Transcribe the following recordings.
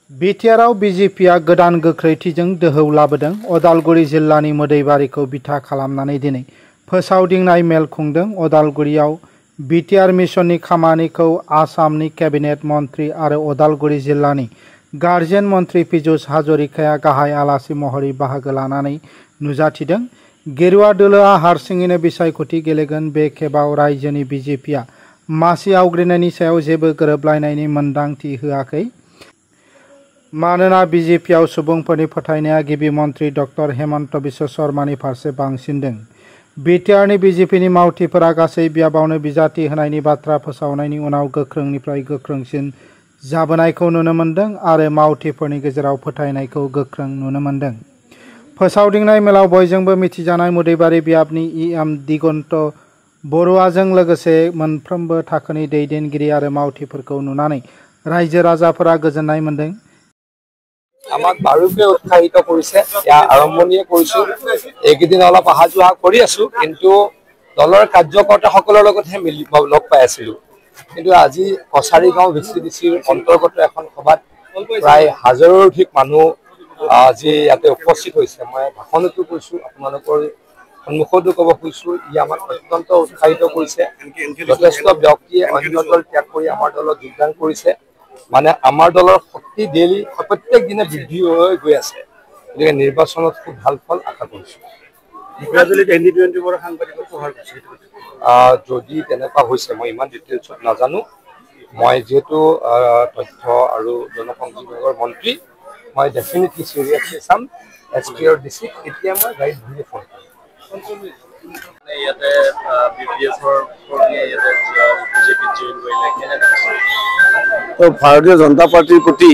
बिटिआरआव बिजेपिआ गोदान गोख्रैथिजों दोहौ लाबोदों। अदालगुरि जिल्लानि मोदैबारिखौ बिथा खालामनानै दिनै फोसावदिंनाय मेल खुंदों। अदालगुरियाव बिटिआर मिशननि खामानिखौ आसामनि केबिनेट मन्थ्रि आरो अदालगुरि जिल्लानि गार्जेन मन्थ्रि पीयूष हाजरिकाया गाहाय आलासि महरै बाहागो लानानै नुजाथिदों। गेरुवा दोलोआ हारसिङैनो बिसायख'थि गेलेगोन। बे खेबाव रायजोनि बिजेपिआ मासि आवग्रिनायनि सायाव जेबो गोरोबलायनायनि मोन्दांथि होआखै। मानोना बिजेपिआव सुबुंफोरनि फोथायनाया गिबि मन्थ्रि डक्टर हेमन्त बिश्व शर्मानि फारसे बांसिनदों। बिटिआरनि बिजेपिनि मावथिफोरा गासै बियाबावनो बिजाथि होनायनि बाथ्रा फोसावनायनि उनाव गोख्रोंनिफ्राय गोख्रोंसिन जाबोनायखौ नुनो मोन्दों आरो मावथिफोरनि गेजेराव फोथायनायखौ गोख्रों नुनो मोन्दों। फोसावदिंनाय मेलाव बयजोंबो मिथिजानाय मोदैबारि बियाबनि इएम दिगन्त बरुवाजों लोगोसे मोनफ्रोमबो थाखोनि दैदेनगिरि आरो मावथिफोरखौ नुनानै रायजो राजाफोरा गोजोननाय मोन्दों। আমাক বাৰুকে উৎসাহিত কৰিছে। ইয়াৰ আৰম্ভণিয়ে কৰিছো, এইকেইদিন অলপ অহা যোৱা কৰি আছো, কিন্তু দলৰ কাৰ্যকৰ্তাসকলৰ লগতহে লগ পাই আছিলো। কিন্তু আজি কছাৰীগাঁও ভিচিডিচিৰ অন্তৰ্গত এখন সভাত প্ৰায় 1000ৰো অধিক মানুহ আজি ইয়াতে উপস্থিত হৈছে। মই ভাষণতো কৈছো, আপোনালোকৰ সন্মুখতো ক'ব খুজিছো, ই আমাক অত্যন্ত উৎসাহিত কৰিছে। যথেষ্ট ব্যক্তিয়ে অন্য দল ত্যাগ কৰি আমাৰ দলত যোগদান কৰিছে। মানে আমাৰ দলৰ শক্তি ডেইলি প্ৰত্যেক দিনে বৃদ্ধি হৈ গৈ আছে। গতিকে নিৰ্বাচনত খুব ভাল ফল আশা কৰিছো। যদি তেনেকুৱা হৈছে, মই ইমান ডিটেইলছত নাজানো। মই যিহেতু তথ্য আৰু জনসংযোগ বিভাগৰ মন্ত্ৰী, মই ডেফিনেটলি চিৰিয়াছলি চাম। এছপিৰ ডিচিক এতিয়া মই গাড়ীত ঘূৰি ফোন কৰিম। ভাৰতীয় জনতা পাৰ্টিৰ প্ৰতি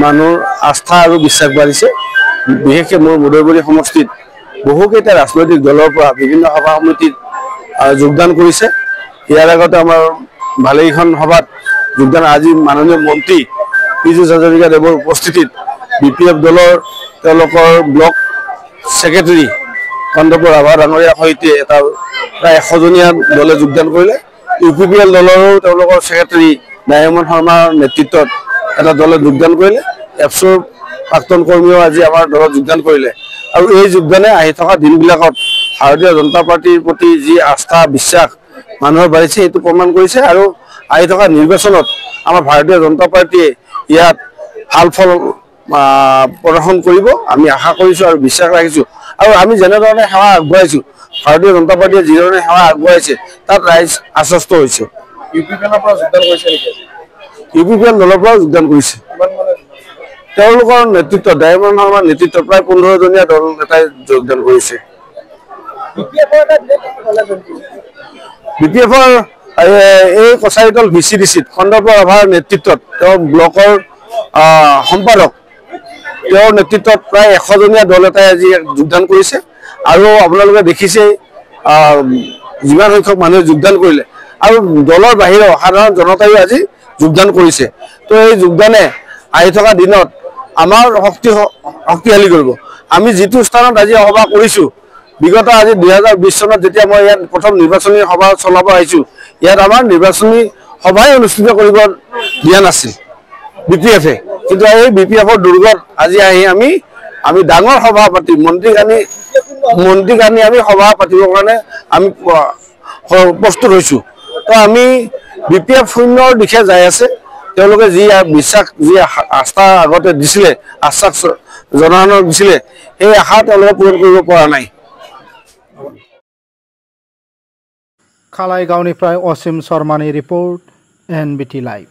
মানুহৰ আস্থা আৰু বিশ্বাস বাঢ়িছে। বিশেষকৈ মোৰ মোদৈবাৰী সমষ্টিত বহুকেইটা ৰাজনৈতিক দলৰ পৰা বিভিন্ন সভা সমিতিত যোগদান কৰিছে। ইয়াৰ আগতে আমাৰ ভালেকেইখন সভাত যোগদান, আজি মাননীয় মন্ত্ৰী পীযুষ হাজৰিকাদেৱৰ উপস্থিতিত বিপিএফ দলৰ তেওঁলোকৰ ব্লক ছেক্ৰেটাৰী কন্দৰ্প ৰাভা ডাঙৰীয়াৰ সৈতে এটা প্ৰায় 100জনীয়া দলে যোগদান কৰিলে। ইউপিপিএল দলৰো তেওঁলোকৰ ছেক্ৰেটাৰী নায়মন শৰ্মাৰ নেতৃত্বত এটা দলে যোগদান কৰিলে। এপছৰ প্ৰাক্তন কৰ্মীও আজি আমাৰ দলত যোগদান কৰিলে। আৰু এই যোগদানে আহি থকা দিনবিলাকত ভাৰতীয় জনতা পাৰ্টিৰ প্ৰতি যি আস্থা বিশ্বাস মানুহৰ বাঢ়িছে, সেইটো প্ৰমাণ কৰিছে। আৰু আহি থকা নিৰ্বাচনত আমাৰ ভাৰতীয় জনতা পাৰ্টিয়ে ইয়াত ভাল ফল প্ৰদৰ্শন কৰিব আমি আশা কৰিছোঁ আৰু বিশ্বাস ৰাখিছোঁ। আৰু আমি যেনেধৰণে সেৱা আগবঢ়াইছোঁ, ভাৰতীয় জনতা পাৰ্টিয়ে যিধৰণে সেৱা আগবঢ়াইছে তাত ৰাইজ আশ্বস্ত হৈছে। ইউপিপিএলৰ পৰা যোগদান কৰিছে নেকি? ইউপিপিএল দলৰ পৰাও যোগদান কৰিছে। তেওঁলোকৰ নেতৃত্বত নায়মন শৰ্মাৰ নেতৃত্বত প্ৰায় 15জনীয়া দল এটাই যোগদান কৰিছে। বিপিএফৰ এই কছাৰীদল ভিচিডিচিত কন্দৰ্প ৰাভাৰ নেতৃত্বত তেওঁ ব্লকৰ সম্পাদক, তেওঁৰ নেতৃত্বত প্ৰায় 100জনীয়া দল এটাই আজি যোগদান কৰিছে। আৰু আপোনালোকে দেখিছেই যিমান সংখ্যক মানুহে যোগদান কৰিলে, আৰু দলৰ বাহিৰেও সাধাৰণ জনতাইও আজি যোগদান কৰিছে। তো এই যোগদানে আহি থকা দিনত আমাৰ শক্তিশালী কৰিব। আমি যিটো স্থানত আজি সভা কৰিছোঁ, বিগত আজি 2020 চনত যেতিয়া মই ইয়াত প্ৰথম নিৰ্বাচনী সভা চলাব আহিছোঁ, ইয়াত আমাৰ নিৰ্বাচনী সভাই অনুষ্ঠিত কৰিব দিয়া নাছিল বিপিএফে। কিন্তু এই বিপিএফৰ দুৰ্গত আজি আহি আমি ডাঙৰ সভা পাতি মন্ত্ৰীক আনি আমি সভা পাতিবৰ কাৰণে আমি প্ৰস্তুত হৈছোঁ। তো আমি বিপিএফ শূন্যৰ দিশে যাই আছে। তেওঁলোকে যি বিশ্বাস, যি আস্থা আগতে দিছিলে, আশ্বাস জনসাধাৰণক দিছিলে, সেই আশা তেওঁলোকে পূৰণ কৰিব পৰা নাই। খালাইগাঁওনিफ्राय असिम शर्मानि रिपर्ट, NBT लाइभ।